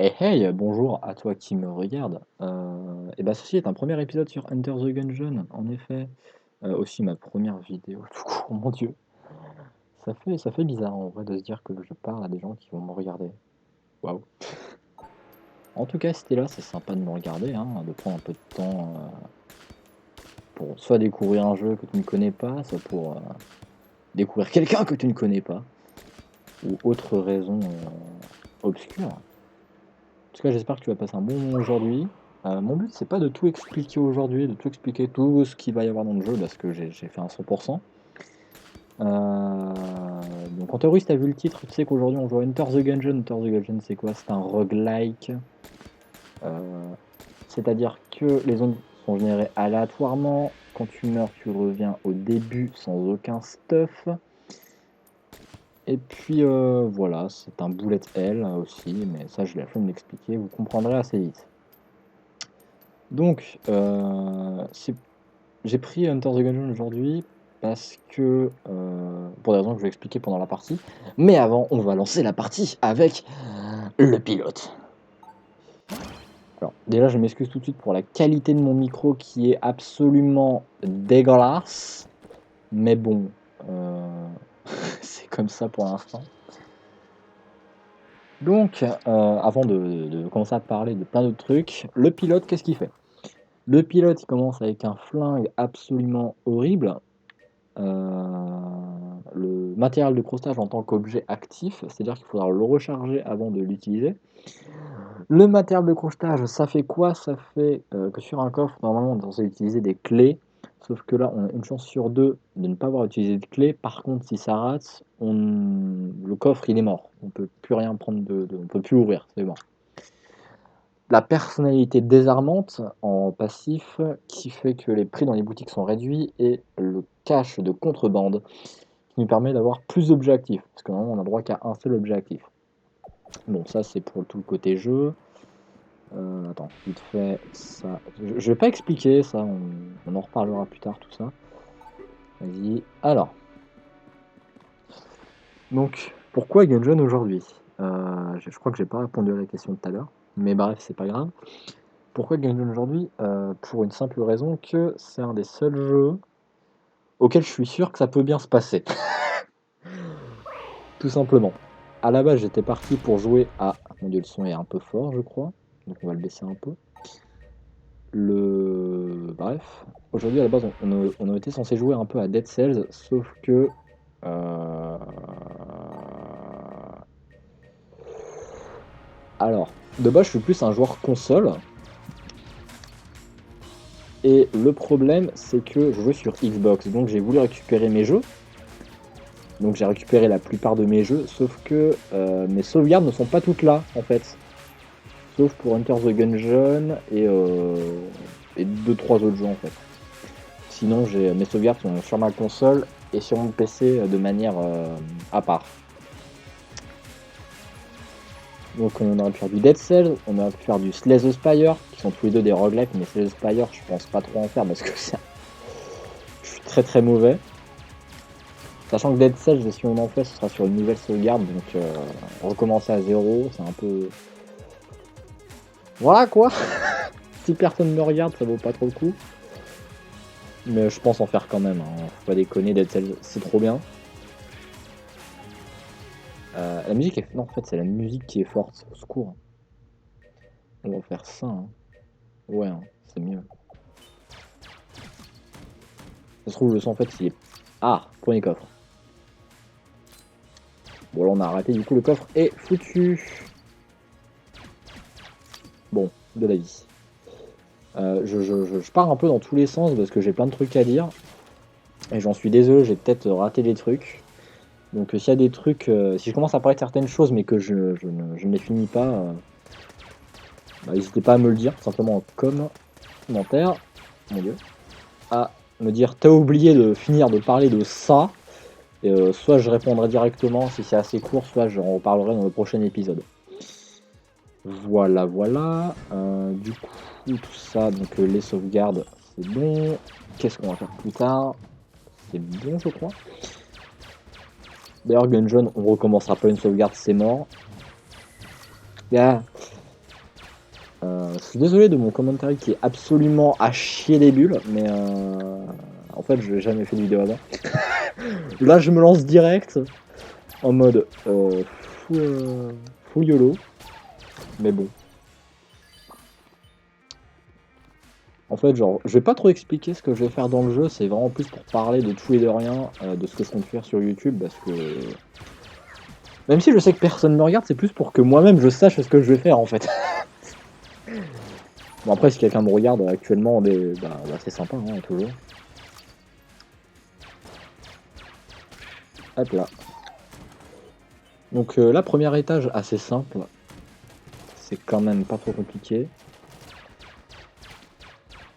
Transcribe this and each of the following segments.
Et hey, bonjour à toi qui me regarde. Et bah ceci est un premier épisode sur Enter the Gungeon, en effet. Aussi ma première vidéo tout court, mon Dieu. Ça fait bizarre en vrai de se dire que je parle à des gens qui vont me regarder. Waouh. En tout cas, si t'es là, c'est sympa de me regarder, hein, de prendre un peu de temps pour soit découvrir un jeu que tu ne connais pas, soit pour découvrir quelqu'un que tu ne connais pas, ou autre raison obscure. En tout cas, j'espère que tu vas passer un bon moment aujourd'hui. Mon but, c'est pas de tout expliquer aujourd'hui, de tout expliquer tout ce qu'il va y avoir dans le jeu, parce que j'ai fait un 100%. Donc en théorie, si t'as vu le titre, tu sais qu'aujourd'hui on joue à Enter the Gungeon. Enter the Gungeon, c'est quoi? C'est un roguelike. C'est-à-dire que les zones sont générées aléatoirement. Quand tu meurs, tu reviens au début sans aucun stuff. Et puis voilà, c'est un bullet hell aussi, mais ça je l'ai fait de m'expliquer, vous comprendrez assez vite. Donc, j'ai pris Hunter the Gungeon aujourd'hui parce que, pour des raisons que je vais expliquer pendant la partie. Mais avant, on va lancer la partie avec le pilote. Alors, déjà, je m'excuse tout de suite pour la qualité de mon micro qui est absolument dégueulasse. Mais bon, c'est comme ça pour l'instant. Donc, avant de commencer à parler de plein d'autres trucs, le pilote, qu'est-ce qu'il fait? Le pilote, il commence avec un flingue absolument horrible. Le matériel de crochetage en tant qu'objet actif, c'est-à-dire qu'il faudra le recharger avant de l'utiliser. Le matériel de crochetage, ça fait quoi? Ça fait que sur un coffre, normalement, on est censé utiliser des clés. Sauf que là, on a une chance sur deux de ne pas avoir utilisé de clés. Par contre, si ça rate, le coffre, il est mort. On peut plus rien prendre on peut plus ouvrir, c'est mort. La personnalité désarmante en passif qui fait que les prix dans les boutiques sont réduits et le cache de contrebande qui nous permet d'avoir plus d'objets actifs parce que normalement on a droit qu'à un seul objet actif. Bon, ça c'est pour tout le côté jeu. Attends, vite fait, ça. Je vais pas expliquer ça, on en reparlera plus tard tout ça. Vas-y. Alors, donc pourquoi Gungeon aujourd'hui? Je crois que j'ai pas répondu à la question de tout à l'heure, mais bref, c'est pas grave. Pourquoi Gungeon aujourd'hui? Pour une simple raison que c'est un des seuls jeux auquel je suis sûr que ça peut bien se passer. Tout simplement. À la base, j'étais parti pour jouer à... Mon dieu, le son est un peu fort, je crois. Donc on va le baisser un peu. Bref. Aujourd'hui, à la base, on a été censé jouer un peu à Dead Cells, sauf que... euh, Alors, de base, je suis plus un joueur console. Et le problème, c'est que je joue sur Xbox. Donc j'ai voulu récupérer mes jeux. Donc j'ai récupéré la plupart de mes jeux, sauf que mes sauvegardes ne sont pas toutes là, en fait. Sauf pour Enter the Gungeon et 2-3 autres jeux, en fait. Sinon, mes sauvegardes sont sur ma console et sur mon PC de manière à part. Donc on aurait pu faire du Dead Cells, on aurait pu faire du Slay the Spire, qui sont tous les deux des roguelikes, mais Slay the Spire, je pense pas trop en faire parce que je suis très très mauvais. Sachant que Dead Cells, si on en fait, ce sera sur une nouvelle sauvegarde, donc recommencer à zéro, c'est un peu... Voilà quoi. Si personne me regarde, ça vaut pas trop le coup. Mais je pense en faire quand même, hein. Faut pas déconner, Dead Cells, c'est trop bien. La musique est... Non, en fait, c'est la musique qui est forte, au secours. On va faire ça, hein. Ouais, hein, c'est mieux. Ça se trouve, le son, en fait, il est... Ah, premier coffre. Bon, là, on a arrêté, du coup, le coffre est foutu. Bon, de la vie. Je pars un peu dans tous les sens parce que j'ai plein de trucs à dire. Et j'en suis désolé, j'ai peut-être raté des trucs. Donc s'il y a des trucs, si je commence à parler de certaines choses mais que je ne les finis pas, n'hésitez pas à me le dire, simplement en commentaire, mon dieu, à me dire t'as oublié de finir de parler de ça, et soit je répondrai directement si c'est assez court, soit j'en reparlerai dans le prochain épisode. Voilà, voilà. Du coup, tout ça, donc les sauvegardes, c'est bon. Qu'est-ce qu'on va faire plus tard? C'est bon, je crois. D'ailleurs, Gungeon, on recommencera pas une sauvegarde, c'est mort. Ah. Je suis désolé de mon commentaire qui est absolument à chier des bulles, mais en fait, je n'ai jamais fait de vidéo avant. Là, je me lance direct en mode full YOLO, mais bon. En fait, genre, je vais pas trop expliquer ce que je vais faire dans le jeu, c'est vraiment plus pour parler de tout et de rien, de ce que je compte faire sur YouTube, parce que même si je sais que personne me regarde, c'est plus pour que moi-même je sache ce que je vais faire en fait. Bon après, si quelqu'un me regarde actuellement, c'est sympa, hein, toujours. Hop là. Donc là, premier étage, assez simple. C'est quand même pas trop compliqué.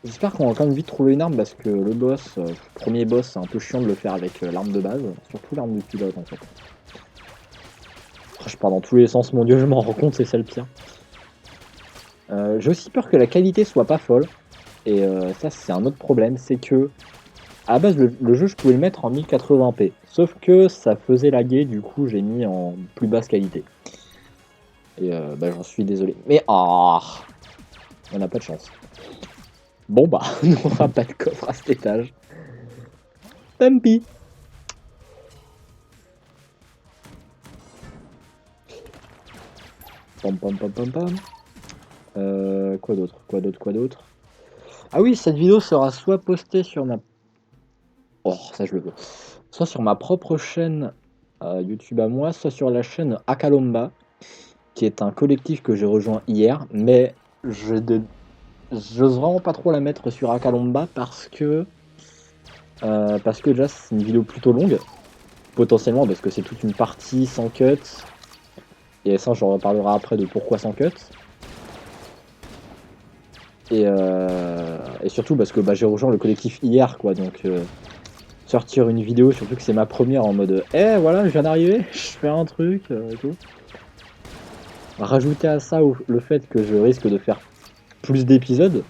J'espère qu'on va quand même vite trouver une arme parce que le boss, premier boss, c'est un peu chiant de le faire avec l'arme de base, surtout l'arme de pilote en fait. Oh, je pars dans tous les sens, mon dieu, je m'en rends compte, c'est ça le pire. J'ai aussi peur que la qualité soit pas folle, et ça c'est un autre problème, c'est que à la base le jeu je pouvais le mettre en 1080p, sauf que ça faisait laguer, du coup j'ai mis en plus basse qualité. Et j'en suis désolé. Mais ah, on n'a pas de chance. Bon bah, on n'aura pas de coffre à cet étage. Tant pis. Pam pam pam pam pam. Quoi d'autre? Quoi d'autre? Quoi d'autre? Ah oui, cette vidéo sera soit postée sur ma... Oh, ça je le veux. Soit sur ma propre chaîne YouTube à moi, soit sur la chaîne Akalomba, qui est un collectif que j'ai rejoint hier, mais j'ose vraiment pas trop la mettre sur Akalomba parce que déjà c'est une vidéo plutôt longue, potentiellement parce que c'est toute une partie sans cut, et ça j'en reparlerai après de pourquoi sans cut. Et surtout parce que j'ai rejoint le collectif hier, quoi, donc sortir une vidéo, surtout que c'est ma première en mode voilà, je viens d'arriver, je fais un truc et tout. Rajouter à ça le fait que je risque de faire plus d'épisodes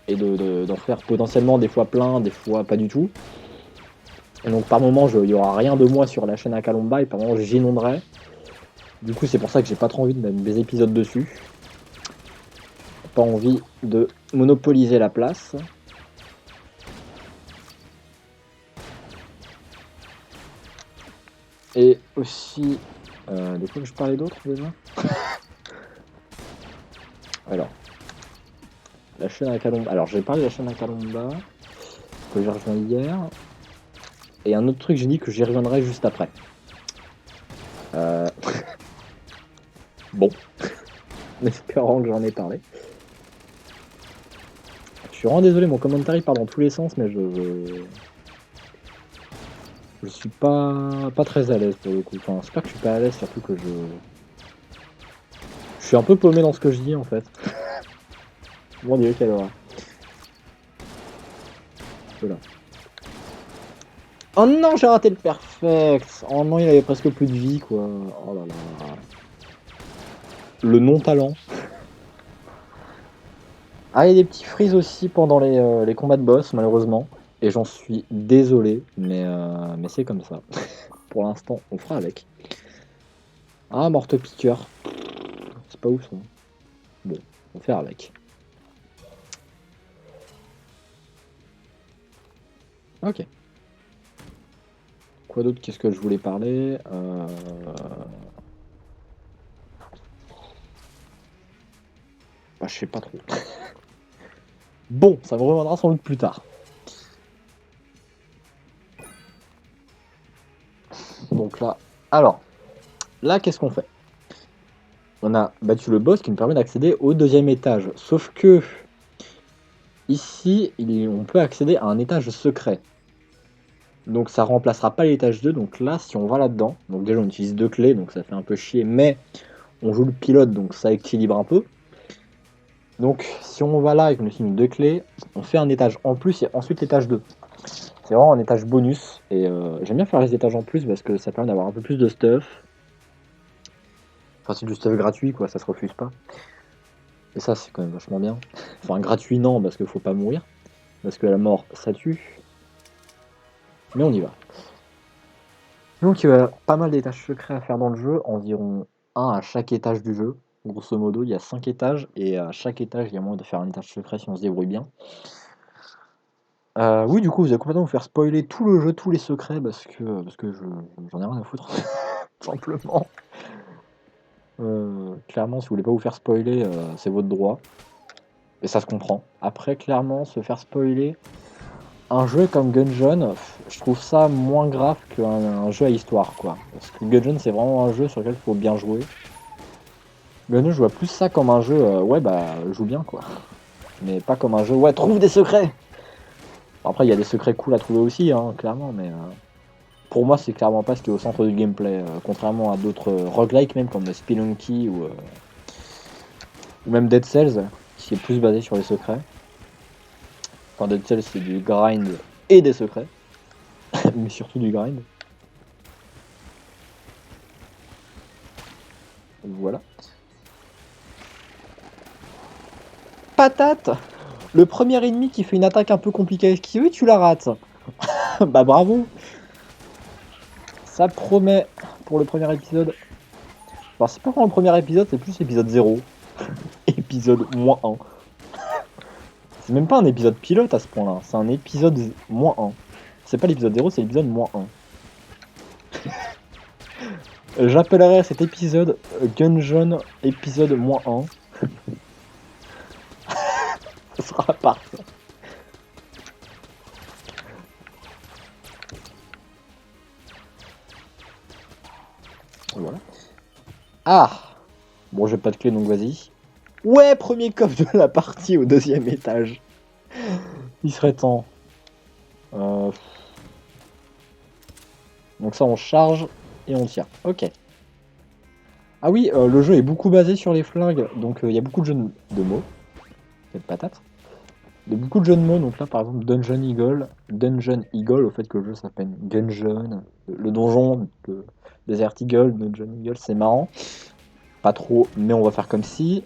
et d'en faire potentiellement des fois plein, des fois pas du tout. Et donc par moment, il y aura rien de moi sur la chaîne Akalomba et par moment j'inonderai. Du coup, c'est pour ça que j'ai pas trop envie de mettre des épisodes dessus. Pas envie de monopoliser la place. Et aussi, de quoi je parlais d'autre déjà? Alors, la chaîne Akalomba. Alors, j'ai parlé de la chaîne Akalomba que j'ai rejoint hier. Et un autre truc, j'ai dit que j'y reviendrai juste après. Bon, en espérant que j'en ai parlé. Je suis vraiment désolé, mon commentaire il part dans tous les sens, mais je suis pas très à l'aise pour le coup. Enfin, c'est pas que je suis pas à l'aise, surtout que je suis un peu paumé dans ce que je dis en fait. Mon dieu, quelle horreur. Voilà. Oh non, j'ai raté le perfect. Oh non, il avait presque plus de vie, quoi. Oh là là. Le non-talent. Ah, il y a des petits freeze aussi pendant les combats de boss, malheureusement. Et j'en suis désolé, mais c'est comme ça. Pour l'instant, on fera avec. Ah, morte-piqueur. C'est pas ouf, ça. Bon, on va faire avec. Ok. Quoi d'autre? Qu'est-ce que je voulais parler je sais pas trop. Bon, ça me reviendra sans doute plus tard. Donc là, alors, là, qu'est-ce qu'on fait? On a battu le boss qui nous permet d'accéder au deuxième étage. Sauf que, ici, on peut accéder à un étage secret. Donc ça remplacera pas l'étage 2. Donc là, si on va là-dedans, donc déjà on utilise deux clés, donc ça fait un peu chier, mais on joue le pilote, donc ça équilibre un peu. Donc si on va là et qu'on utilise deux clés, on fait un étage en plus et ensuite l'étage 2. C'est vraiment un étage bonus. Et j'aime bien faire les étages en plus parce que ça permet d'avoir un peu plus de stuff. Enfin, c'est du stuff gratuit, quoi, ça se refuse pas. Et ça, c'est quand même vachement bien. Enfin, gratuit, non, parce qu'il faut pas mourir. Parce que la mort, ça tue. Mais on y va. Donc, il y a pas mal d'étages secrets à faire dans le jeu, environ un à chaque étage du jeu. Grosso modo, il y a 5 étages et à chaque étage, il y a moyen de faire un étage secret si on se débrouille bien. Oui, du coup, vous allez complètement vous faire spoiler tout le jeu, tous les secrets parce que j'en ai rien à foutre, tout simplement. Clairement, si vous voulez pas vous faire spoiler, c'est votre droit et ça se comprend. Après, clairement, se faire spoiler un jeu comme Gungeon, je trouve ça moins grave qu'un jeu à histoire, quoi. Parce que Gungeon, c'est vraiment un jeu sur lequel il faut bien jouer. Gungeon, je vois plus ça comme un jeu, ouais, bah, joue bien, quoi. Mais pas comme un jeu, ouais, trouve des secrets! Après, il y a des secrets cool à trouver aussi, hein, clairement, mais pour moi, c'est clairement pas ce qui est au centre du gameplay, contrairement à d'autres roguelikes, même comme Spelunky ou même Dead Cells, qui est plus basé sur les secrets. Enfin, Dead Cells, c'est du grind et des secrets, mais surtout du grind. Voilà. Patate! Le premier ennemi qui fait une attaque un peu compliquée à esquiver, tu la rates. Bah bravo! Ça promet pour le premier épisode. Alors c'est pas vraiment le premier épisode, c'est plus l'épisode 0. Épisode -1. C'est même pas un épisode pilote à ce point-là, c'est un épisode -1. C'est pas l'épisode 0, c'est l'épisode -1. J'appellerai cet épisode Gungeon épisode -1. Ce sera parfait. Voilà. Ah! Bon, j'ai pas de clé donc vas-y. Ouais, premier coffre de la partie au 2e étage. Il serait temps. Donc ça on charge et on tire. Ok. Ah oui, le jeu est beaucoup basé sur les flingues, donc il y a beaucoup de jeux de mots. Cette patate. Il y a beaucoup de jeux de mots, donc là par exemple Dungeon Eagle, au fait que le jeu s'appelle Gungeon, le donjon, le Desert Eagle, Dungeon Eagle, c'est marrant. Pas trop, mais on va faire comme si.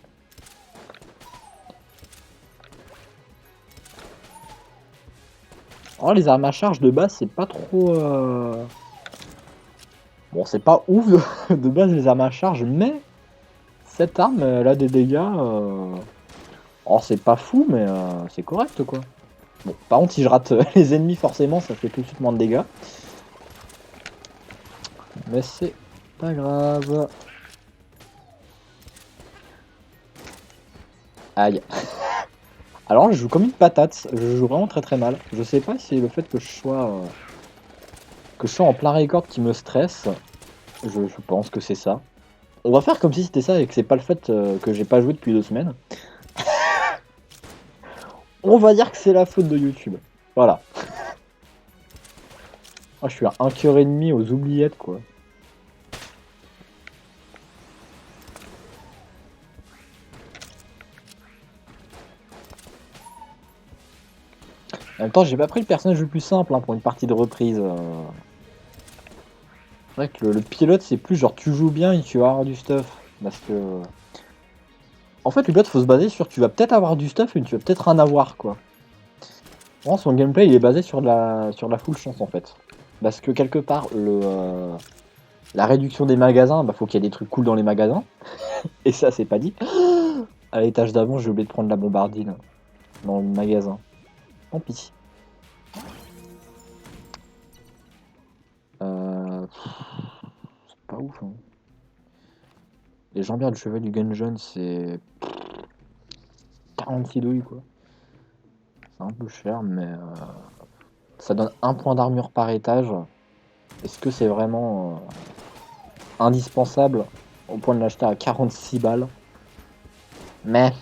Oh, les armes à charge de base, c'est pas trop. Bon, c'est pas ouf de base les armes à charge, mais cette arme, elle a des dégâts. Oh, c'est pas fou, mais c'est correct quoi. Bon, par contre, si je rate les ennemis, forcément, ça fait tout de suite moins de dégâts. Mais c'est pas grave. Aïe. Alors, je joue comme une patate. Je joue vraiment très très mal. Je sais pas si c'est le fait que je sois en plein record qui me stresse. Je pense que c'est ça. On va faire comme si c'était ça et que c'est pas le fait que j'ai pas joué depuis 2 semaines. On va dire que c'est la faute de YouTube. Voilà. Oh, je suis à 1 cœur et demi aux oubliettes quoi. En même temps, j'ai pas pris le personnage le plus simple hein, pour une partie de reprise. C'est vrai que le pilote, c'est plus genre tu joues bien et tu vas avoir du stuff. Parce que. En fait, le pilote, faut se baser sur tu vas peut-être avoir du stuff et tu vas peut-être en avoir quoi. Vraiment, son gameplay, il est basé sur de la full chance en fait. Parce que quelque part, la réduction des magasins, bah faut qu'il y ait des trucs cool dans les magasins. Et ça, c'est pas dit. À l'étage d'avant, j'ai oublié de prendre la bombardine dans le magasin. Tant pis. C'est pas ouf. Hein. Les jambières du cheval du Gungeon, c'est 46 douilles quoi. C'est un peu cher, mais ça donne 1 point d'armure par étage. Est-ce que c'est vraiment indispensable au point de l'acheter à 46 balles? Mais.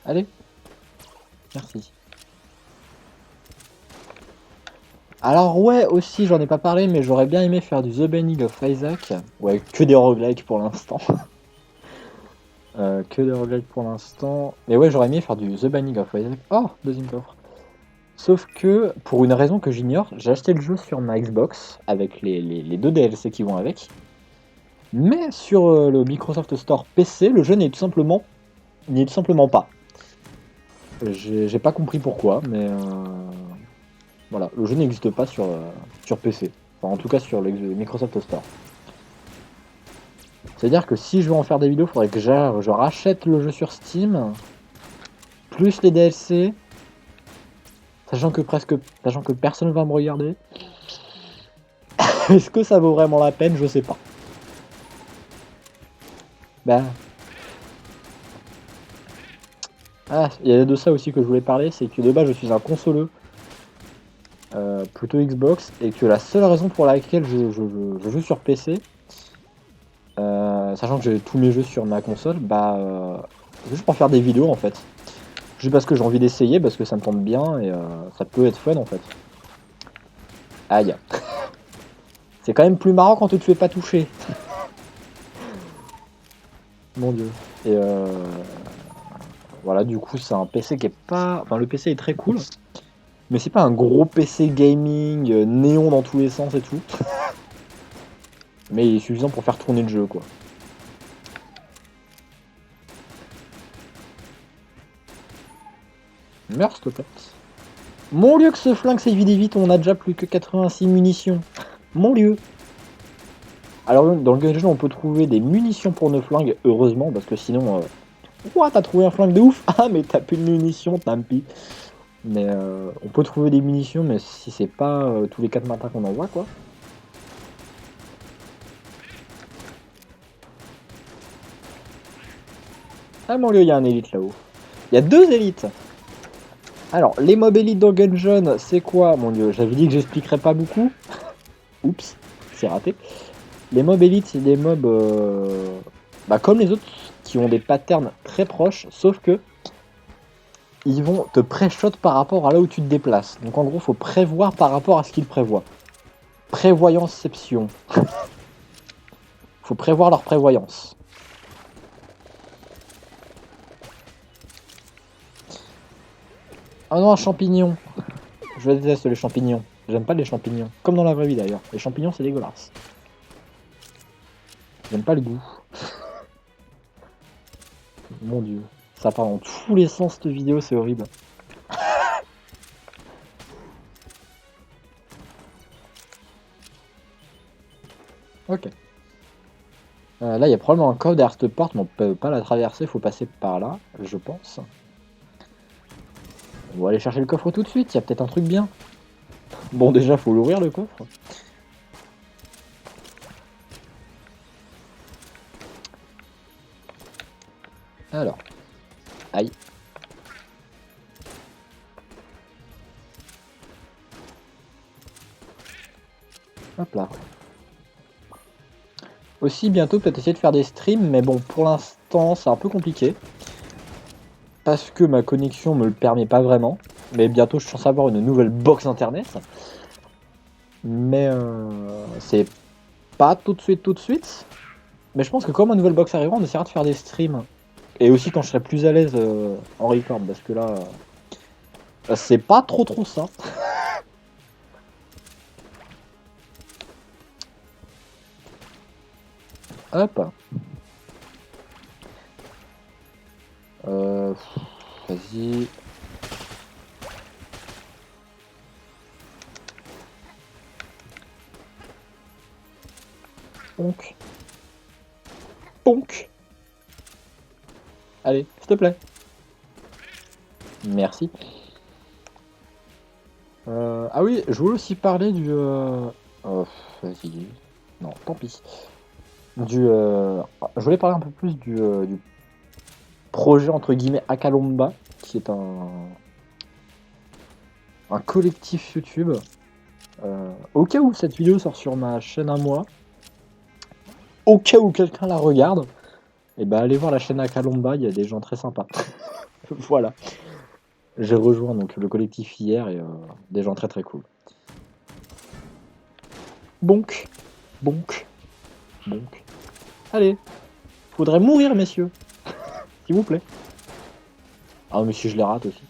Allez. Merci. Alors ouais, aussi, j'en ai pas parlé, mais j'aurais bien aimé faire du The Binding of Isaac. Ouais, que des roguelikes pour l'instant. Que des roguelikes pour l'instant. Mais ouais, j'aurais aimé faire du The Binding of Isaac. Oh, deuxième coffre. Sauf que, pour une raison que j'ignore, j'ai acheté le jeu sur ma Xbox, avec les 2 DLC qui vont avec. Mais sur le Microsoft Store PC, le jeu n'est tout simplement pas. J'ai pas compris pourquoi, mais Voilà, le jeu n'existe pas sur PC. Enfin, en tout cas sur le Microsoft Store. C'est-à-dire que si je veux en faire des vidéos, il faudrait que je rachète le jeu sur Steam, plus les DLC, sachant que personne va me regarder. Est-ce que ça vaut vraiment la peine? Je sais pas. Ben... Ah, il y a de ça aussi que je voulais parler, c'est que de base je suis un consoleux, plutôt Xbox, et que la seule raison pour laquelle je joue sur PC, sachant que j'ai tous mes jeux sur ma console, juste pour faire des vidéos en fait. Juste parce que j'ai envie d'essayer, parce que ça me tente bien et ça peut être fun en fait. Aïe. C'est quand même plus marrant quand tu te fais pas toucher. Mon dieu. Et voilà, du coup c'est un PC qui est pas... Enfin le PC est très cool, mais c'est pas un gros PC gaming, néon dans tous les sens et tout. Mais il est suffisant pour faire tourner le jeu quoi. Meurs s'il te plaît. Mon lieu que ce flingue s'évite vite, on a déjà plus que 86 munitions. Mon lieu. Alors dans le Gungeon on peut trouver des munitions pour nos flingues, heureusement, parce que sinon... Ouah, t'as trouvé un flingue de ouf. Ah mais t'as plus de munitions, tant pis. Mais on peut trouver des munitions, mais si c'est pas tous les 4 matins qu'on en voit quoi. Ah mon lieu, il y a un élite là-haut. Il y a 2 élites. Alors, les mobs élites dans Gungeon, c'est quoi mon lieu? J'avais dit que j'expliquerais pas beaucoup. Oups, c'est raté. Les mobs élites, c'est des mobs comme les autres qui ont des patterns très proches, sauf que ils vont te pré-shot par rapport à là où tu te déplaces. Donc en gros, faut prévoir par rapport à ce qu'ils prévoient. Prévoyanceception. Faut prévoir leur prévoyance. Ah non, un champignon. Je déteste les champignons. J'aime pas les champignons. Comme dans la vraie vie d'ailleurs. Les champignons, c'est dégueulasse. J'aime pas le goût. Mon dieu. Ça part dans tous les sens cette vidéo, c'est horrible. Ok. Là, il y a probablement un code derrière cette porte, mais on peut pas la traverser, faut passer par là, je pense. On va aller chercher le coffre tout de suite, il y a peut-être un truc bien. Bon, déjà, faut l'ouvrir le coffre. Alors. Aïe. Hop là. Aussi, bientôt, peut-être essayer de faire des streams, mais bon, pour l'instant, c'est un peu compliqué. Parce que ma connexion me le permet pas vraiment. Mais bientôt, je suis censé avoir une nouvelle box internet. Mais c'est pas tout de suite. Mais je pense que comme ma nouvelle box arrivera, on essaiera de faire des streams. Et aussi quand je serai plus à l'aise en record, parce que là, c'est pas trop ça. Hop. Vas-y. Ponk. Ponk. Allez, s'il te plaît. Merci. Ah oui, je voulais aussi parler du... vas-y. Non, tant pis. Je voulais parler un peu plus du projet entre guillemets Akalomba, qui est un collectif YouTube. Au cas où cette vidéo sort sur ma chaîne à moi, au cas où quelqu'un la regarde, et allez voir la chaîne Akalomba, il y a des gens très sympas. Voilà. J'ai rejoint donc le collectif hier et des gens très très cool. Bonk, bonk, bonk. Allez, faudrait mourir messieurs, s'il vous plaît. Ah mais si je les rate aussi.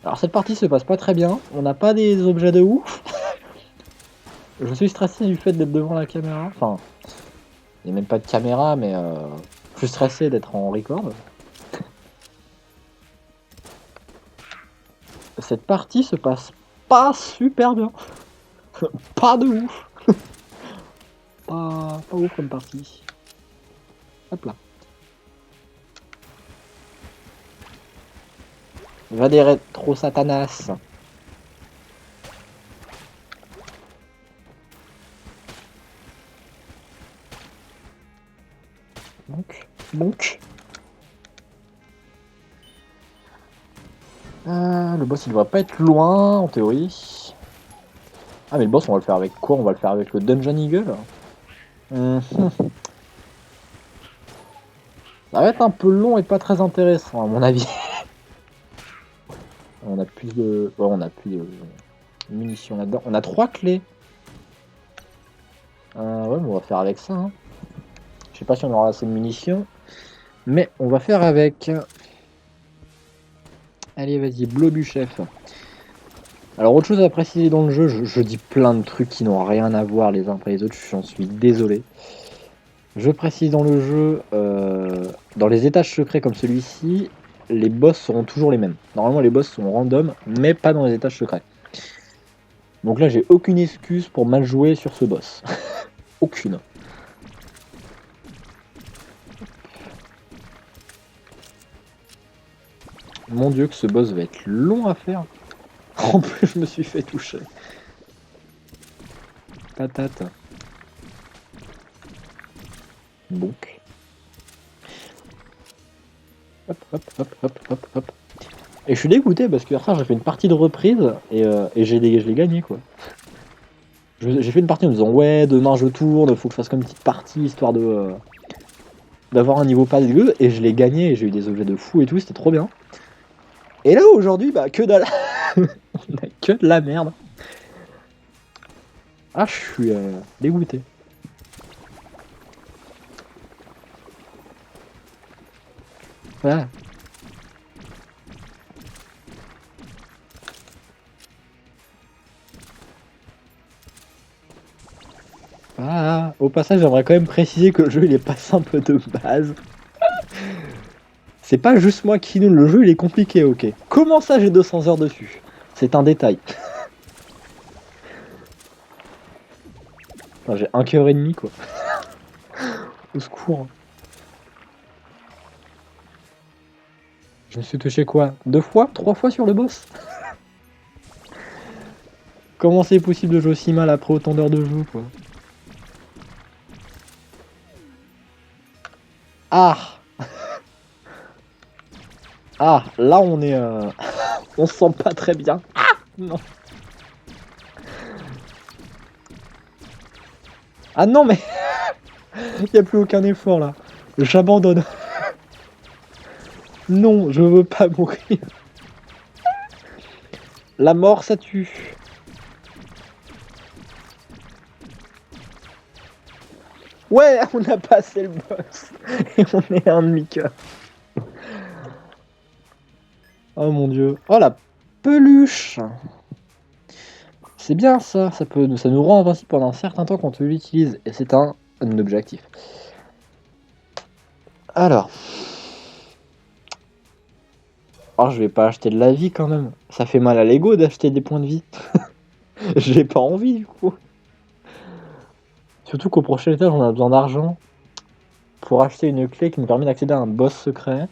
Alors cette partie se passe pas très bien, on n'a pas des objets de ouf. Je suis stressé du fait d'être devant la caméra, enfin, il n'y a même pas de caméra mais plus stressé d'être en record. Cette partie se passe pas super bien. Pas de ouf. Pas ouf comme partie. Hop là. Va des rétro satanas. Donc. Le boss il devrait pas être loin en théorie. Ah mais le boss on va le faire avec quoi? On va le faire avec le Dungeon Eagle. Ça va être un peu long et pas très intéressant à mon avis. On a plus de... Ouais, on a plus de munitions là-dedans. On a 3 clés. Ouais, mais on va faire avec ça. Hein. Je sais pas si on aura assez de munitions. Mais on va faire avec. Allez, vas-y, Blobu chef. Alors, autre chose à préciser dans le jeu, je dis plein de trucs qui n'ont rien à voir les uns après les autres, j'en suis désolé. Je précise dans le jeu, dans les étages secrets comme celui-ci, les boss seront toujours les mêmes. Normalement, les boss sont random, mais pas dans les étages secrets. Donc là, j'ai aucune excuse pour mal jouer sur ce boss. Aucune. Mon dieu, que ce boss va être long à faire. En plus, je me suis fait toucher. Patate. Donc. Hop, hop, hop, hop, hop, hop. Et je suis dégoûté parce que après j'ai fait une partie de reprise et je l'ai gagné quoi. J'ai fait une partie en me disant ouais demain je tourne, faut que je fasse comme une petite partie histoire de d'avoir un niveau pas dégueu et je l'ai gagné et j'ai eu des objets de fou et tout, c'était trop bien. Et là aujourd'hui bah que dalle. On a que de la merde. Ah je suis dégoûté. Voilà. Ah, au passage j'aimerais quand même préciser que le jeu il est pas simple de base. C'est pas juste moi qui nul, le jeu il est compliqué, ok. Comment ça j'ai 200 heures dessus? C'est un détail. Enfin, j'ai un cœur et demi quoi. Au secours. Je me suis touché quoi? 2 fois? 3 fois sur le boss? Comment c'est possible de jouer aussi mal après autant d'heures de jeu quoi? Ah! Ah, là on est... on se sent pas très bien. Ah! Non. Ah non mais... Y a plus aucun effort là. J'abandonne. Non, je veux pas mourir. La mort ça tue. Ouais, on a passé le boss. Et on est un demi-cœur. Oh mon dieu. Oh la peluche. C'est bien ça, ça nous rend invincible pendant un certain temps quand on l'utilise. Et c'est un objectif. Alors. Oh, je vais pas acheter de la vie quand même. Ça fait mal à l'ego d'acheter des points de vie. J'ai pas envie du coup. Surtout qu'au prochain étage, on a besoin d'argent pour acheter une clé qui nous permet d'accéder à un boss secret.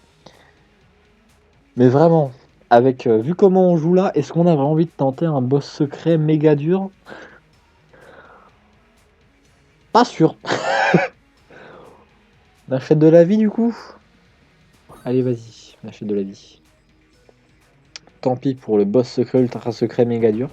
Mais vraiment, avec vu comment on joue là, est-ce qu'on a vraiment envie de tenter un boss secret méga dur? Pas sûr. On achète de la vie du coup? Allez, vas-y, on achète de la vie. Tant pis pour le boss secret, ultra secret, méga dur.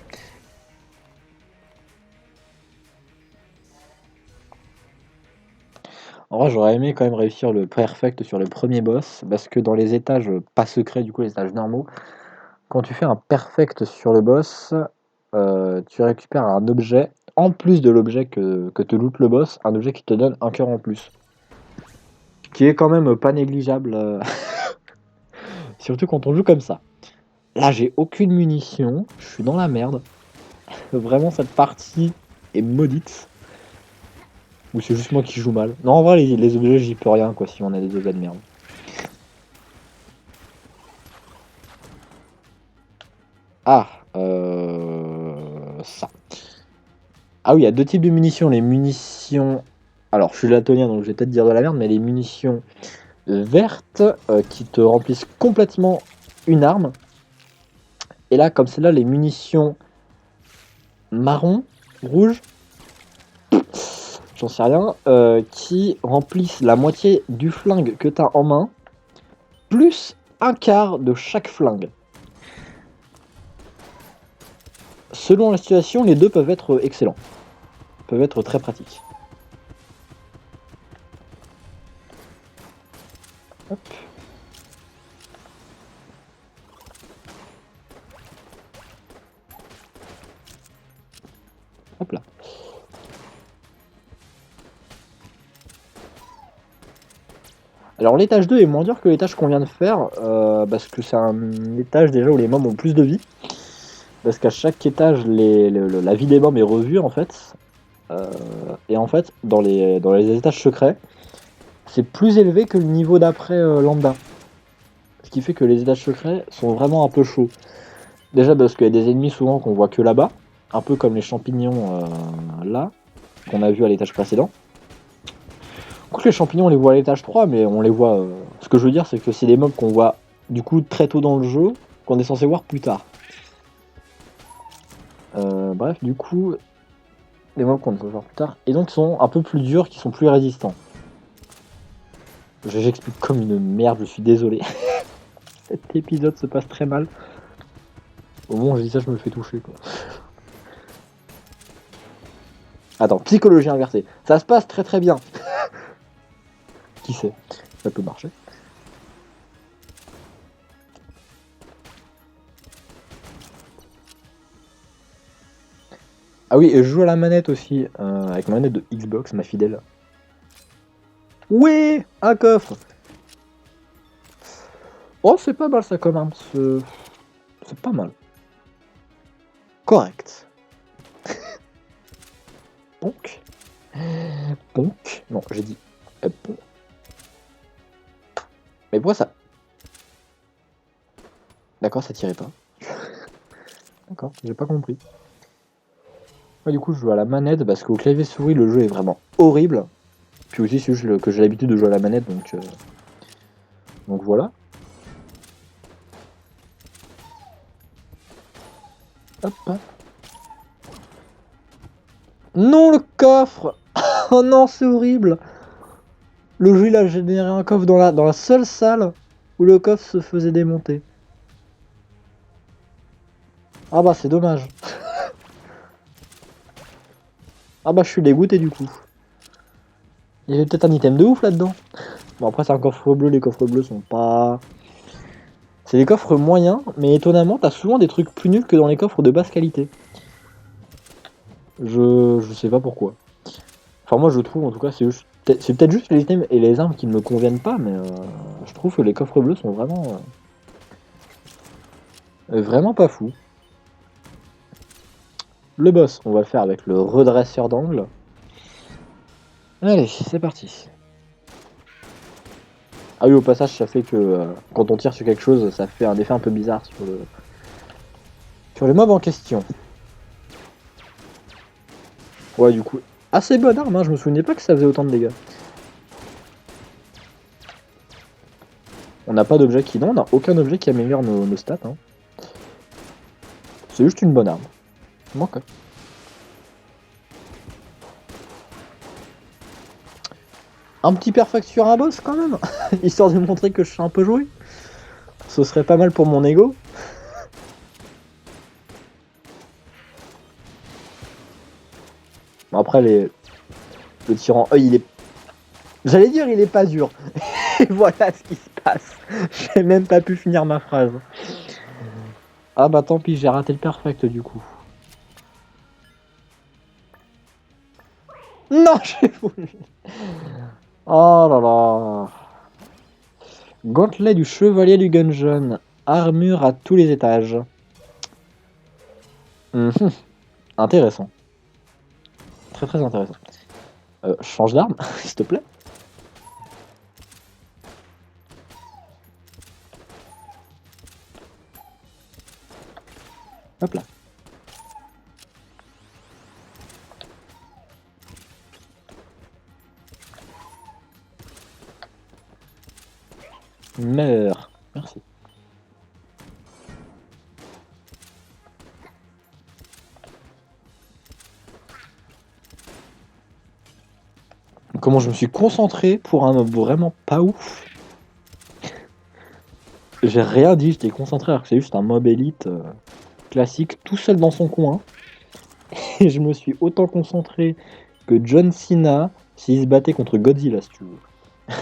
En vrai, j'aurais aimé quand même réussir le perfect sur le premier boss, parce que dans les étages pas secrets, du coup les étages normaux, quand tu fais un perfect sur le boss, tu récupères un objet, en plus de l'objet que te loot le boss, un objet qui te donne un cœur en plus. Qui est quand même pas négligeable, surtout quand on joue comme ça. Là, j'ai aucune munition, je suis dans la merde. Vraiment, cette partie est maudite. Ou c'est juste moi qui joue mal. Non, en vrai, les objets, j'y peux rien, quoi, si on a des objets de merde. Ah, ça. Ah oui, il y a 2 types de munitions. Les munitions alors je suis daltonien donc je vais peut-être dire de la merde, mais les munitions vertes, qui te remplissent complètement une arme. Et là, comme celle-là, les munitions marron, rouge, j'en sais rien, qui remplissent la moitié du flingue que t'as en main, plus un quart de chaque flingue. Selon la situation, les deux peuvent être excellents, peuvent être très pratiques. Hop. Hop là. Alors l'étage 2 est moins dur que l'étage qu'on vient de faire, parce que c'est un étage déjà où les mobs ont plus de vie. Parce qu'à chaque étage, la vie des mobs est revue en fait. Et en fait, dans les étages secrets, c'est plus élevé que le niveau d'après lambda. Ce qui fait que les étages secrets sont vraiment un peu chauds. Déjà parce qu'il y a des ennemis souvent qu'on voit que là-bas, un peu comme les champignons là, qu'on a vu à l'étage précédent. Quoique les champignons on les voit à l'étage 3, mais on les voit... Ce que je veux dire c'est que c'est des mobs qu'on voit du coup très tôt dans le jeu, qu'on est censé voir plus tard. Bref, du coup, les mobs qu'on peut voir plus tard, et donc ils sont un peu plus durs, qui sont plus résistants. J'explique comme une merde, je suis désolé. Cet épisode se passe très mal. Au moment où je dis ça, je me fais toucher quoi. Attends, psychologie inversée. Ça se passe très très bien. Qui sait? Ça peut marcher. Ah oui, et je joue à la manette aussi, avec ma manette de Xbox, ma fidèle. Ouais, un coffre. Oh, c'est pas mal ça comme arme, c'est pas mal. Correct. Bonk. Bonk. Non, j'ai dit... Bonk. Mais pourquoi ça... D'accord, ça tirait pas. D'accord, j'ai pas compris. Ouais, du coup, je joue à la manette parce qu'au clavier souris, le jeu est vraiment horrible. Puis aussi, c'est juste que j'ai l'habitude de jouer à la manette, donc voilà. Hop. Non, le coffre. Oh non, c'est horrible. Le jeu, il a généré un coffre dans la seule salle où le coffre se faisait démonter. Ah bah, c'est dommage. Ah bah, je suis dégoûté du coup. Il y avait peut-être un item de ouf là-dedans. Bon, après, c'est un coffre bleu. Les coffres bleus sont pas... C'est des coffres moyens, mais étonnamment, t'as souvent des trucs plus nuls que dans les coffres de basse qualité. Je sais pas pourquoi. Enfin, moi, je trouve, en tout cas, c'est peut-être juste les items et les armes qui ne me conviennent pas, mais je trouve que les coffres bleus sont vraiment pas fous. Le boss, on va le faire avec le redresseur d'angle. Allez, c'est parti. Ah oui, au passage, ça fait que quand on tire sur quelque chose, ça fait un effet un peu bizarre sur le mob en question. Ouais, du coup, assez bonne arme, hein, je me souvenais pas que ça faisait autant de dégâts. On n'a pas d'objet qui... Non, on n'a aucun objet qui améliore nos stats. Hein. C'est juste une bonne arme. Manque. Un petit perfect sur un boss quand même, histoire de montrer que je sais un peu jouer. Ce serait pas mal pour mon ego. Bon, après, le tyran œil, il est... J'allais dire, il est pas dur. Et voilà ce qui se passe. J'ai même pas pu finir ma phrase. Ah bah tant pis, j'ai raté le perfect du coup. Non, j'ai voulu. Oh là là. Gantelet du chevalier du Gungeon. Armure à tous les étages. Intéressant. Très très intéressant. Change d'arme, s'il te plaît. Hop là. Meurs. Merci. Comment je me suis concentré pour un mob vraiment pas ouf. J'ai rien dit, j'étais concentré alors que c'est juste un mob élite classique tout seul dans son coin. Et je me suis autant concentré que John Cena s'il se battait contre Godzilla si tu veux.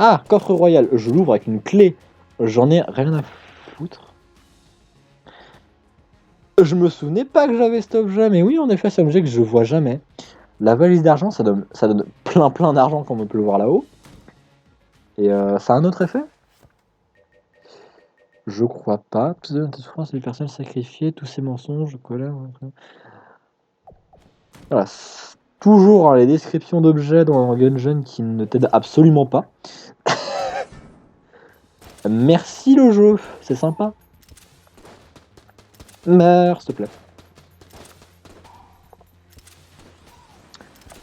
Ah, coffre royal, je l'ouvre avec une clé. J'en ai rien à foutre. Je me souvenais pas que j'avais cet objet, mais oui, en effet, c'est un objet que je vois jamais. La valise d'argent, ça donne plein d'argent comme on peut le voir là-haut. Et ça a un autre effet? Je crois pas. Tous de notre souffrance, les personnes sacrifiées, tous ces mensonges, colère. Voilà. Toujours les descriptions d'objets dans Gungeon qui ne t'aident absolument pas. Merci le jeu, c'est sympa. Meurs, s'il te plaît.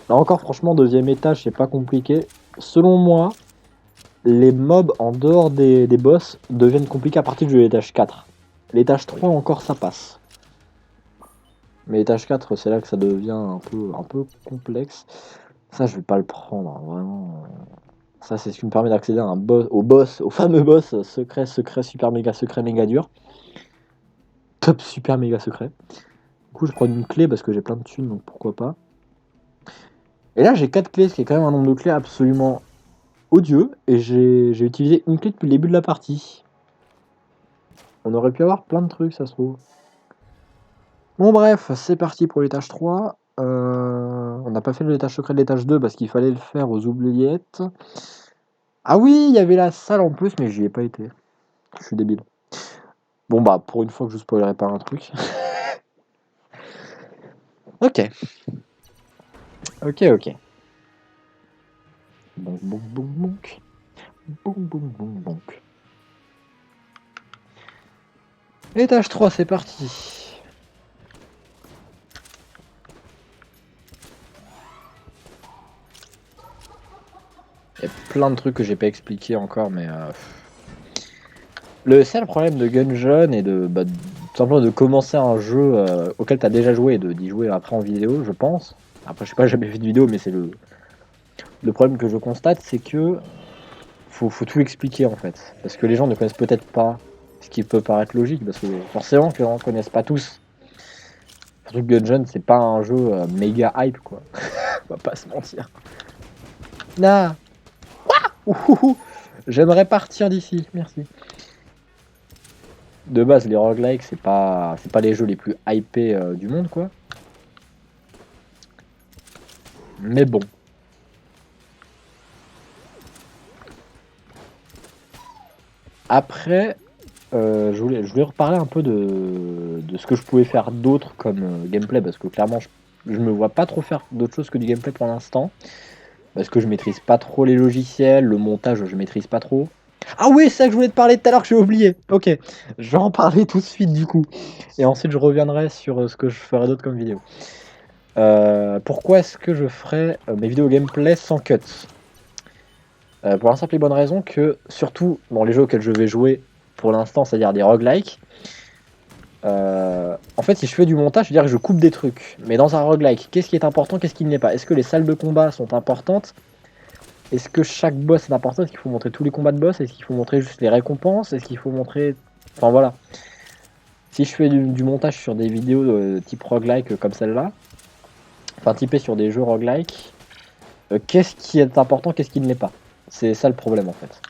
Là encore, franchement, deuxième étage, c'est pas compliqué. Selon moi, les mobs en dehors des boss deviennent compliqués à partir de l'étage 4. L'étage 3 encore ça passe. Mais l'étage 4 c'est là que ça devient un peu complexe. Ça je vais pas le prendre, hein, vraiment. Ça c'est ce qui me permet d'accéder à un boss, au fameux boss secret, super méga dur. Top super méga secret. Du coup je prends une clé parce que j'ai plein de thunes donc pourquoi pas. Et là j'ai 4 clés, ce qui est quand même un nombre de clés absolument odieux. Et j'ai utilisé une clé depuis le début de la partie. On aurait pu avoir plein de trucs, ça se trouve. Bon bref, c'est parti pour l'étage 3. On n'a pas fait l'étage secret de l'étage 2 parce qu'il fallait le faire aux oubliettes. Ah oui, il y avait la salle en plus, mais j'y ai pas été. Je suis débile. Bon bah, pour une fois que je spoilerai pas un truc. Ok. Ok. Bonk, bonk, bonk, bonk. Bonk, bonk, bonk, bonk. Étage 3, c'est parti. Il y a plein de trucs que j'ai pas expliqué encore, mais... Le seul problème de Gungeon et de... tout simplement de commencer un jeu auquel tu as déjà joué et d'y jouer après en vidéo, je pense. Après, je sais pas, j'ai jamais fait de vidéo, mais c'est le problème que je constate, c'est que faut tout expliquer en fait. Parce que les gens ne connaissent peut-être pas, ce qui peut paraître logique, parce que forcément que les gens ne connaissent pas tous. Surtout que Gungeon, c'est pas un jeu méga hype, quoi. On va pas se mentir. Nah. J'aimerais partir d'ici, merci. De base, les roguelikes, c'est pas les jeux les plus hypés du monde, quoi. Mais bon. Après, je voulais reparler un peu de ce que je pouvais faire d'autre comme gameplay, parce que clairement, je me vois pas trop faire d'autre chose que du gameplay pour l'instant. Parce que je maîtrise pas trop les logiciels, le montage, je maîtrise pas trop. Ah oui, c'est ça que je voulais te parler tout à l'heure que j'ai oublié. Ok, je vais en parler tout de suite du coup. Et ensuite, je reviendrai sur ce que je ferai d'autre comme vidéo. Pourquoi est-ce que je ferai mes vidéos gameplay sans cuts? Pour la simple et bonne raison que, surtout dans les jeux auxquels je vais jouer pour l'instant, c'est-à-dire des roguelikes, en fait, si je fais du montage, je veux dire que je coupe des trucs. Mais dans un roguelike, qu'est-ce qui est important, qu'est-ce qui ne l'est pas? Est-ce que les salles de combat sont importantes? Est-ce que chaque boss est important? Est-ce qu'il faut montrer tous les combats de boss? Est-ce qu'il faut montrer juste les récompenses? Est-ce qu'il faut montrer... Enfin voilà. Si je fais du montage sur des vidéos de type roguelike comme celle-là, enfin typé sur des jeux roguelike, qu'est-ce qui est important, qu'est-ce qui ne l'est pas? C'est ça le problème en fait.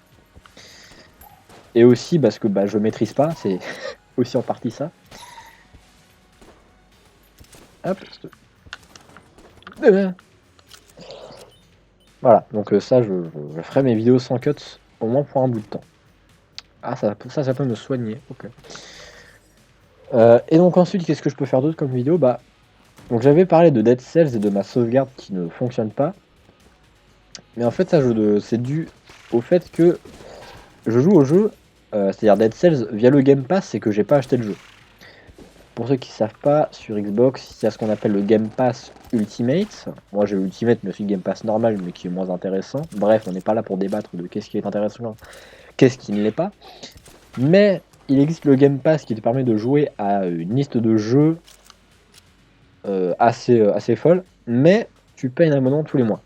Et aussi parce que je maîtrise pas, c'est aussi en partie ça. Hop. Voilà, donc ça je ferai mes vidéos sans cuts au moins pour un bout de temps. Ah ça peut me soigner, ok. Et donc ensuite, qu'est-ce que je peux faire d'autre comme vidéo? Donc j'avais parlé de Dead Cells et de ma sauvegarde qui ne fonctionne pas. Mais en fait, ça c'est dû au fait que je joue au jeu c'est-à-dire Dead Cells, via le Game Pass, c'est que j'ai pas acheté le jeu. Pour ceux qui savent pas, sur Xbox, il y a ce qu'on appelle le Game Pass Ultimate. Moi j'ai l'Ultimate, mais aussi le Game Pass normal, mais qui est moins intéressant. Bref, on n'est pas là pour débattre de qu'est-ce qui est intéressant, qu'est-ce qui ne l'est pas. Mais il existe le Game Pass qui te permet de jouer à une liste de jeux assez folle, mais tu payes un abonnement tous les mois.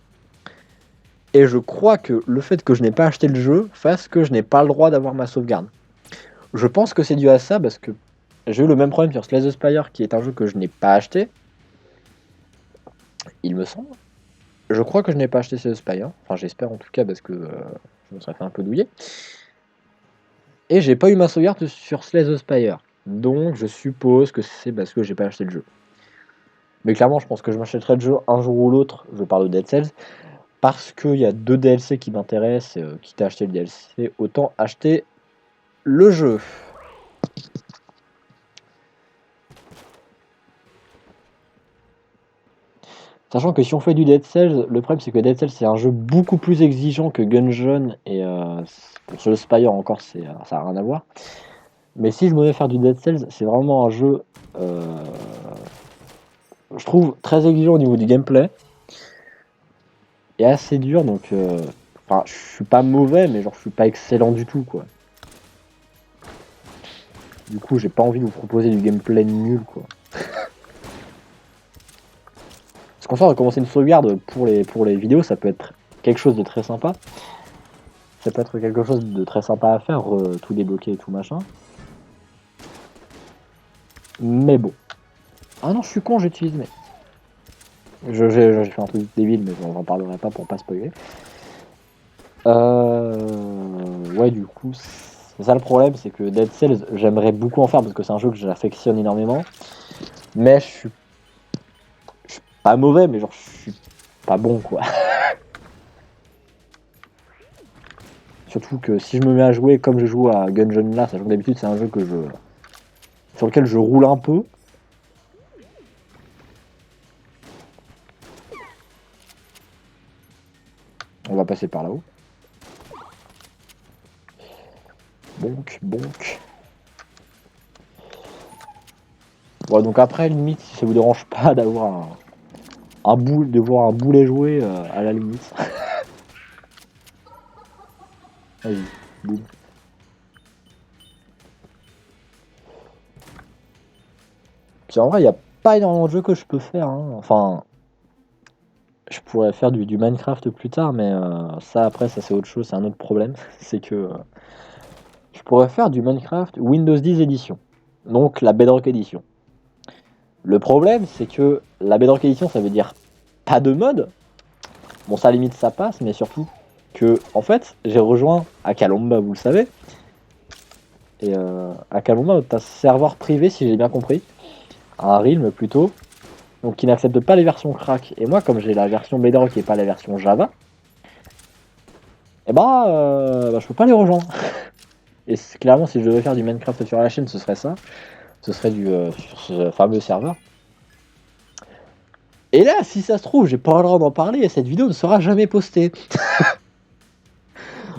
Et je crois que le fait que je n'ai pas acheté le jeu fasse que je n'ai pas le droit d'avoir ma sauvegarde. Je pense que c'est dû à ça parce que j'ai eu le même problème sur Slay the Spire qui est un jeu que je n'ai pas acheté, il me semble. Je crois que je n'ai pas acheté Slay the Spire, enfin j'espère en tout cas parce que je me serais fait un peu douiller. Et j'ai pas eu ma sauvegarde sur Slay the Spire, donc je suppose que c'est parce que j'ai pas acheté le jeu. Mais clairement je pense que je m'achèterai le jeu un jour ou l'autre, je parle de Dead Cells, parce qu'il y a 2 DLC qui m'intéressent, quitte à acheter le DLC, autant acheter le jeu. Sachant que si on fait du Dead Cells, le problème c'est que Dead Cells c'est un jeu beaucoup plus exigeant que Gungeon et pour le Spire encore ça n'a rien à voir. Mais si je me mets faire du Dead Cells, c'est vraiment un jeu, je trouve très exigeant au niveau du gameplay et assez dur donc enfin je suis pas mauvais mais genre je suis pas excellent du tout quoi. Du coup j'ai pas envie de vous proposer du gameplay nul quoi. Parce qu'en soi recommencer une sauvegarde pour les vidéos ça peut être quelque chose de très sympa. Ça peut être quelque chose de très sympa à faire, tout débloquer et tout machin. Mais bon. Ah non, je suis con, j'utilise mes. J'ai fait un truc débile, mais j'en parlerai pas pour pas spoiler. Ouais, du coup, c'est ça le problème, c'est que Dead Cells, j'aimerais beaucoup en faire parce que c'est un jeu que j'affectionne énormément. Mais je suis pas mauvais, mais genre je suis pas bon quoi. Surtout que si je me mets à jouer comme je joue à Gungeon là, sachant que d'habitude c'est un jeu sur lequel je roule un peu. On va passer par là-haut. Bonk. Bon, donc après, limite, si ça vous dérange pas d'avoir de voir un boulet jouer, à la limite. Vas-y, boum. Puis en vrai, il n'y a pas énormément de jeux que je peux faire. Hein. Enfin, je pourrais faire du Minecraft plus tard, mais ça après, ça c'est autre chose, c'est un autre problème. C'est que je pourrais faire du Minecraft Windows 10 Edition. Donc la Bedrock Edition. Le problème, c'est que la Bedrock Edition, ça veut dire pas de mode. Bon, ça limite, ça passe, mais surtout que, en fait, j'ai rejoint Akalomba, vous le savez. Et Akalomba, t'as un serveur privé, si j'ai bien compris. Un Realm plutôt. Donc qui n'accepte pas les versions crack. Et moi, comme j'ai la version Bedrock et pas la version Java, et je peux pas les rejoindre. Et clairement, si je devais faire du Minecraft sur la chaîne, ce serait ça. Ce serait sur ce fameux serveur. Et là, si ça se trouve, j'ai pas le droit d'en parler et cette vidéo ne sera jamais postée.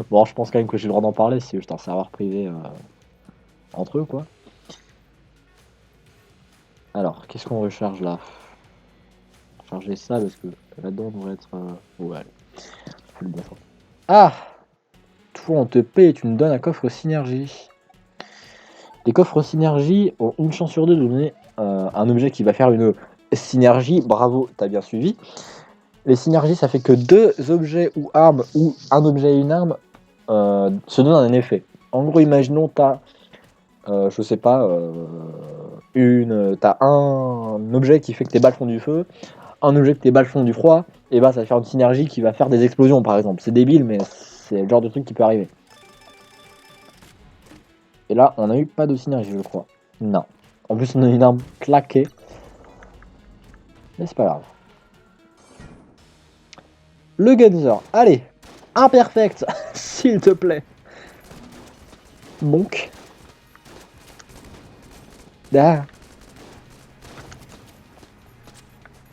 Bon, je pense quand même que j'ai le droit d'en parler, c'est juste un serveur privé entre eux, quoi. Alors, qu'est-ce qu'on recharge là? Charger ça parce que là-dedans on devrait être. Ouais, allez. Faut le bien faire. Ah! Toi, on te paye et tu me donnes un coffre synergie. Les coffres synergie ont une chance sur deux de donner un objet qui va faire une synergie. Bravo, t'as bien suivi. Les synergies, ça fait que deux objets ou armes, ou un objet et une arme, se donnent un effet. En gros, imaginons, t'as, je sais pas, t'as un objet qui fait que tes balles font du feu, un objet que tes balles font du froid, et bah ça va faire une synergie qui va faire des explosions, par exemple. C'est débile, mais c'est le genre de truc qui peut arriver. Et là, on a eu pas de synergie, je crois. Non. En plus, on a une arme claquée. Mais c'est pas grave. Le Gunzer, allez, imperfect, s'il te plaît. Bonk. Da.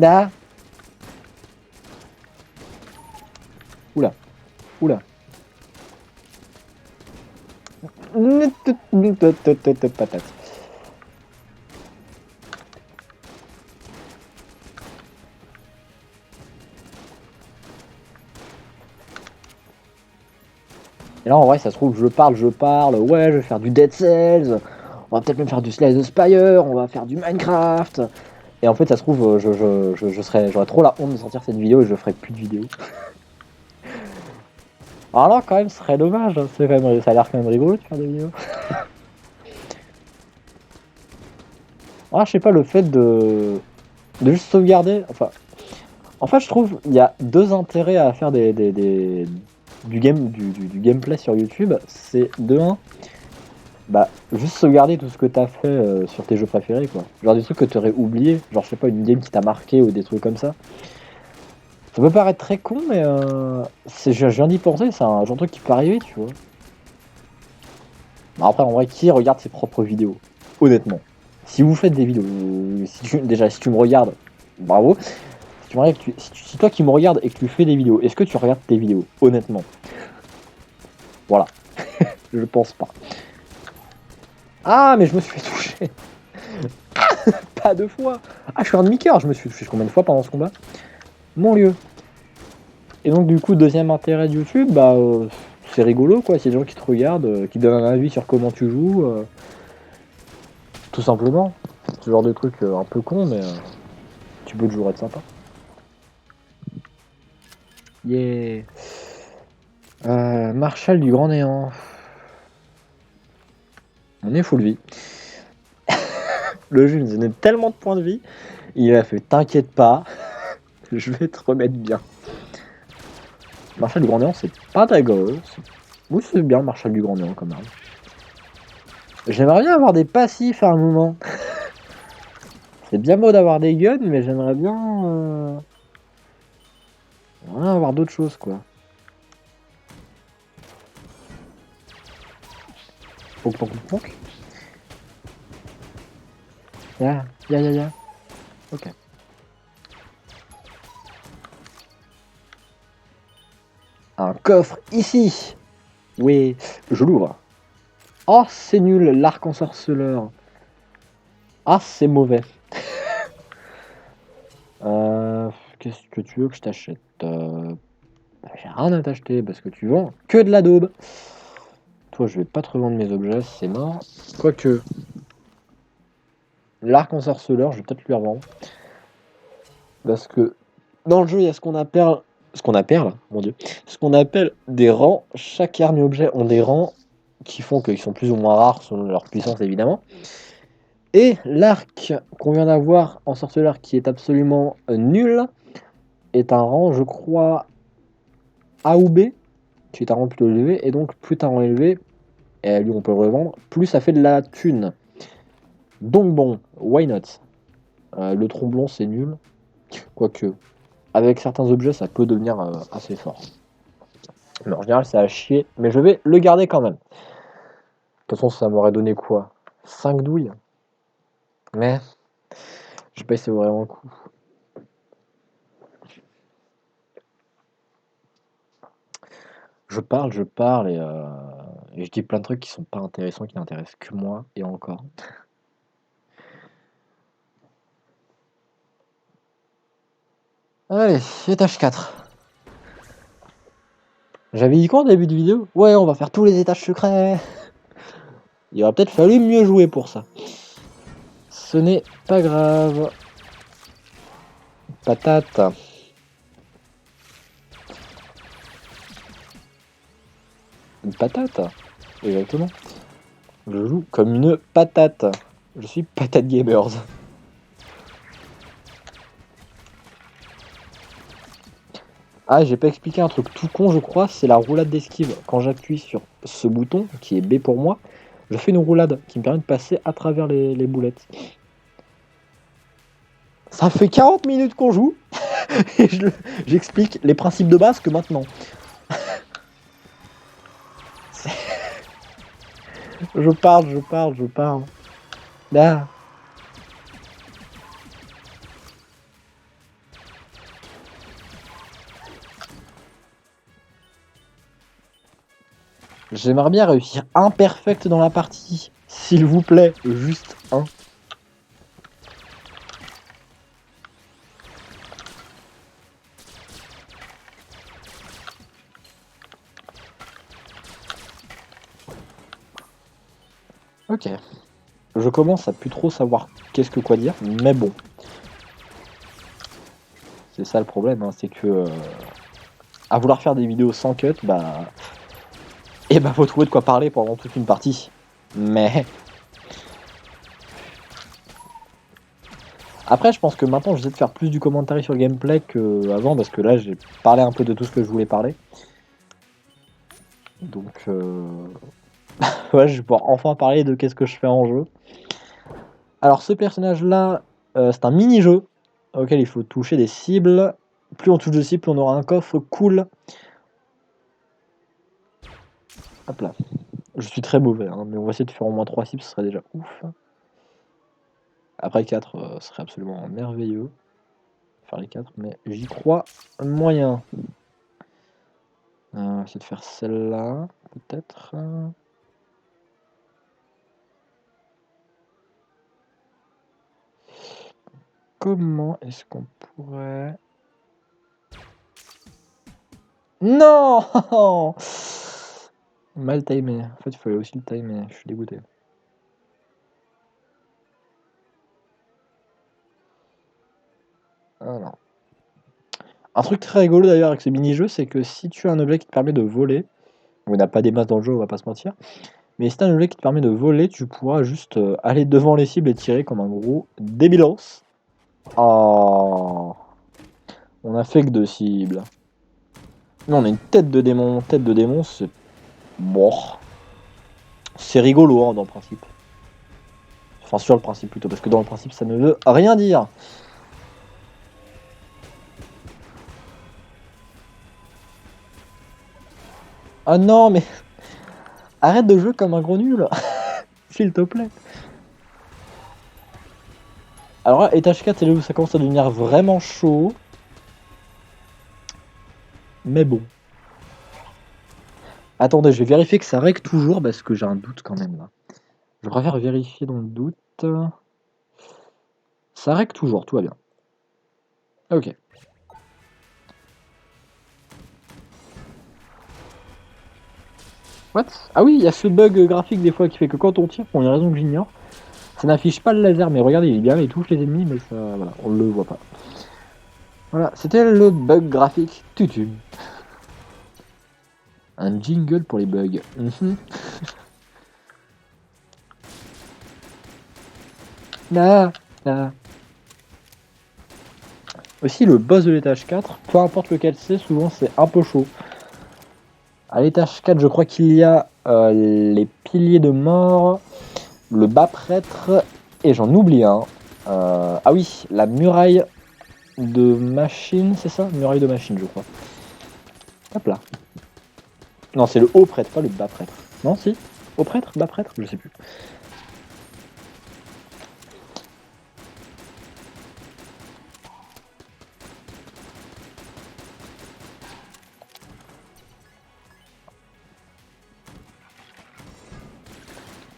Da. Oula. Oula. Patate. Et là, en vrai, ça se trouve, je parle. Ouais, je vais faire du Dead Cells. On va peut-être même faire du Slay the Spire. On va faire du Minecraft. Et en fait, ça se trouve, j'aurais trop la honte de sortir cette vidéo et je ferai plus de vidéos. Alors là, quand même, ce serait dommage. Hein. Ça a l'air quand même rigolo de faire des vidéos. Ah, je sais pas, le fait de juste sauvegarder. Enfin, en fait, je trouve il y a deux intérêts à faire du gameplay sur YouTube. C'est de un, bah, juste sauvegarder tout ce que t'as fait sur tes jeux préférés, quoi. Genre des trucs que t'aurais oublié, genre je sais pas, une game qui t'a marqué ou des trucs comme ça. Ça peut paraître très con, mais je viens d'y penser, c'est un genre de truc qui peut arriver, tu vois. Après, en vrai, qui regarde ses propres vidéos? Honnêtement. Si vous faites des vidéos, déjà, si tu me regardes, bravo. Si, tu me regardes, si toi qui me regardes et que tu fais des vidéos, est-ce que tu regardes tes vidéos? Honnêtement. Voilà. Je pense pas. Ah, mais je me suis fait toucher. Pas deux fois. Ah, je suis un demi-cœur. Je me suis touché combien de fois pendant ce combat? Mon lieu. Et donc, du coup, deuxième intérêt de YouTube, bah, c'est rigolo, quoi. C'est des gens qui te regardent, qui donnent un avis sur comment tu joues. Tout simplement. Ce genre de truc un peu con, mais tu peux toujours être sympa. Yeah. Marshall du Grand Néant. On est full vie. Le jeu nous donnait tellement de points de vie. Il a fait t'inquiète pas, je vais te remettre bien. Marshall du Grand Néant, c'est pas dégueu. Oui, c'est bien Marshall du Grand Néant quand même. J'aimerais bien avoir des passifs à un moment. C'est bien beau d'avoir des guns, mais j'aimerais bien avoir d'autres choses, quoi. Ponk, ponk, ponk. Ya. Ok. Un coffre ici. Oui, je l'ouvre. Oh, c'est nul, l'arc ensorceleur. Ah, c'est mauvais. Qu'est-ce que tu veux que je t'achète J'ai rien à t'acheter parce que tu vends que de la daube. Toi, je vais pas te revendre mes objets, c'est mort. Quoique, l'arc ensorceleur, je vais peut-être lui revendre. Parce que dans le jeu, il y a mon dieu, ce qu'on appelle des rangs. Chaque arme et objet ont des rangs qui font qu'ils sont plus ou moins rares selon leur puissance évidemment. Et l'arc qu'on vient d'avoir en sorceleur qui est absolument nul est un rang, je crois, A ou B, qui est un rang plutôt élevé, et donc plus t'as un rang élevé, et lui on peut le revendre, plus ça fait de la thune. Donc bon, why not? Le tromblon c'est nul, quoique avec certains objets ça peut devenir assez fort. Mais en général c'est à chier, mais je vais le garder quand même. De toute façon ça m'aurait donné quoi? 5 douilles? Mais je sais pas si c'est vraiment le coup. Je parle et je dis plein de trucs qui sont pas intéressants, qui n'intéressent que moi et encore. Allez, étage 4. J'avais dit quoi en début de vidéo? Ouais, on va faire tous les étages secrets. Il aurait peut-être fallu mieux jouer pour ça. Ce n'est pas grave. Patate. Une patate. Exactement. Je joue comme une patate. Je suis patate gamers. Ah, j'ai pas expliqué un truc tout con, je crois, c'est la roulade d'esquive. Quand j'appuie sur ce bouton, qui est B pour moi, je fais une roulade qui me permet de passer à travers les boulettes. Ça fait 40 minutes qu'on joue et j'explique les principes de base que maintenant. Je parle. Là. J'aimerais bien réussir un perfect dans la partie. S'il vous plaît, juste un. Ok. Je commence à plus trop savoir qu'est-ce que quoi dire, mais bon. C'est ça le problème, hein, c'est que... à vouloir faire des vidéos sans cut, bah... Et bah faut trouver de quoi parler pendant toute une partie. Mais... Après, je pense que maintenant, j'essaie de faire plus du commentaire sur le gameplay qu'avant, parce que là, j'ai parlé un peu de tout ce que je voulais parler. Donc, ouais, je vais pouvoir enfin parler de qu'est-ce que je fais en jeu. Alors, ce personnage-là, c'est un mini-jeu auquel il faut toucher des cibles. Plus on touche de cibles, plus on aura un coffre cool. Hop là. Je suis très mauvais, hein, mais on va essayer de faire au moins 3 cibles, ce serait déjà ouf. Après 4, ce serait absolument merveilleux. Faire les 4, mais j'y crois moyen. On va essayer de faire celle-là, peut-être. Comment est-ce qu'on pourrait... Non. Mal timé. En fait, il fallait aussi le timer. Je suis dégoûté. Alors. Un truc très rigolo d'ailleurs avec ce mini-jeu, c'est que si tu as un objet qui te permet de voler, on n'a pas des masses dans le jeu, on va pas se mentir, mais si tu as un objet qui te permet de voler, tu pourras juste aller devant les cibles et tirer comme un gros débilos. Oh. On a fait que 2 cibles. Non, on a une tête de démon. Tête de démon, c'est... Bon. C'est rigolo, hein, dans le principe. Enfin, sur le principe plutôt, parce que dans le principe, ça ne veut rien dire. Ah non, mais... Arrête de jouer comme un gros nul. S'il te plaît. Alors là, étage 4, c'est là où ça commence à devenir vraiment chaud. Mais bon. Attendez, je vais vérifier que ça règle toujours, parce que j'ai un doute quand même, là. Je préfère vérifier dans le doute. Ça règle toujours, tout va bien. Ok. What? Ah oui, il y a ce bug graphique des fois qui fait que quand on tire, pour une raison que j'ignore, ça n'affiche pas le laser, mais regardez, il est bien, il touche les ennemis, mais ça, voilà, on le voit pas. Voilà, c'était le bug graphique tutu. Un jingle pour les bugs. Là, là. Aussi, le boss de l'étage 4, peu importe lequel c'est, souvent c'est un peu chaud. À l'étage 4, je crois qu'il y a les piliers de mort, le bas prêtre, et j'en oublie un. Ah oui, la muraille de machine, c'est ça? Muraille de machine, je crois. Hop là. Non, c'est le haut prêtre, pas le bas prêtre. Non, si? Haut prêtre? Bas prêtre? Je sais plus.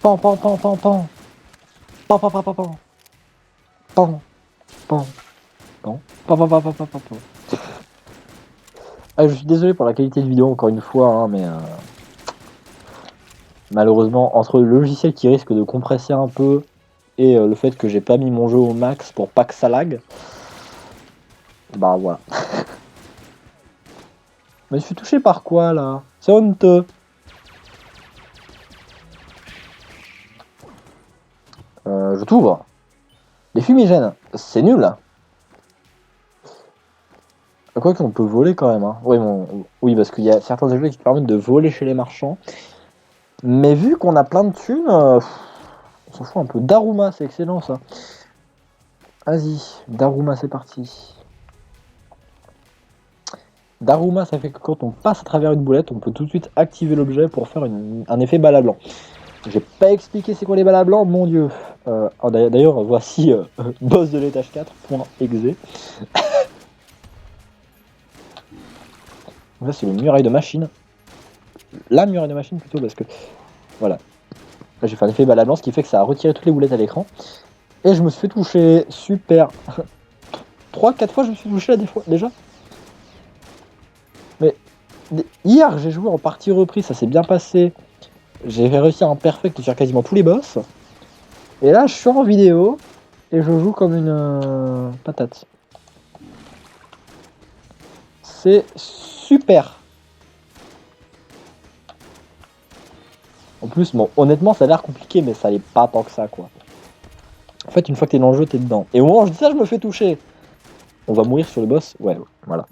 Pan, pan, pan, pan, pan. Pan, pan, pan, pan, pan. Pan, pan, pan. Pan, pan, pan, pan, pan, pan, pan. Ah, je suis désolé pour la qualité de vidéo, encore une fois, hein, mais... malheureusement, entre le logiciel qui risque de compresser un peu et le fait que j'ai pas mis mon jeu au max pour pas que ça lag, bah voilà. Mais je suis touché par quoi là? C'est honteux. Je t'ouvre. Les fumigènes, c'est nul. Quoi qu'on peut voler quand même. Hein. Oui, bon, oui, parce qu'il y a certains objets qui te permettent de voler chez les marchands. Mais vu qu'on a plein de thunes, on s'en fout un peu. Daruma, c'est excellent ça. Vas-y, Daruma, c'est parti. Daruma, ça fait que quand on passe à travers une boulette, on peut tout de suite activer l'objet pour faire un effet bala blanc. J'ai pas expliqué c'est quoi les balas blancs, mon dieu. D'ailleurs, voici boss de l'étage 4, point exe. Là, c'est le muraille de machine. la muraille de machine plutôt, parce que voilà. Là, j'ai fait un effet balle à blanc, ce qui fait que ça a retiré toutes les boulettes à l'écran. Et je me suis fait toucher, super. 3-4 fois je me suis touché là déjà. Mais hier j'ai joué en partie reprise, ça s'est bien passé. J'ai réussi un perfect sur quasiment tous les boss. Et là je suis en vidéo et je joue comme une patate. C'est super. En plus, bon, honnêtement ça a l'air compliqué mais ça n'est pas tant que ça quoi. En fait une fois que t'es dans le jeu t'es dedans. Et au moment où je dis ça je me fais toucher. On va mourir sur le boss. Ouais, voilà.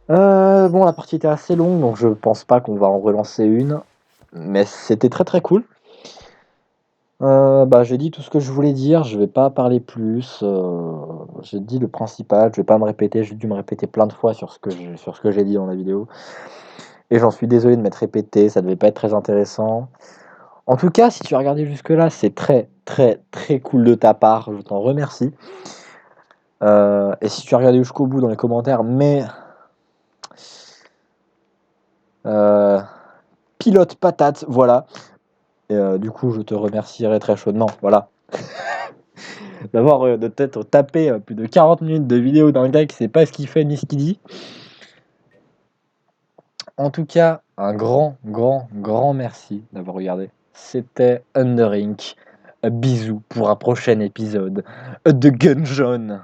Bon, la partie était assez longue, donc je pense pas qu'on va en relancer une. Mais c'était très très cool. Bah, j'ai dit tout ce que je voulais dire, je vais pas parler plus. J'ai dit le principal, je vais pas me répéter, j'ai dû me répéter plein de fois sur ce que j'ai dit dans la vidéo. Et j'en suis désolé de m'être répété, ça devait pas être très intéressant. En tout cas, si tu as regardé jusque-là, c'est très très très cool de ta part, je t'en remercie. Et si tu as regardé jusqu'au bout dans les commentaires, mais euh, pilote patate, voilà. Et du coup, je te remercierai très chaudement, voilà. D'avoir de peut-être tapé plus de 40 minutes de vidéo d'un gars qui sait pas ce qu'il fait ni ce qu'il dit. En tout cas, un grand, grand, grand merci d'avoir regardé. C'était Underink. Bisous pour un prochain épisode de Gungeon.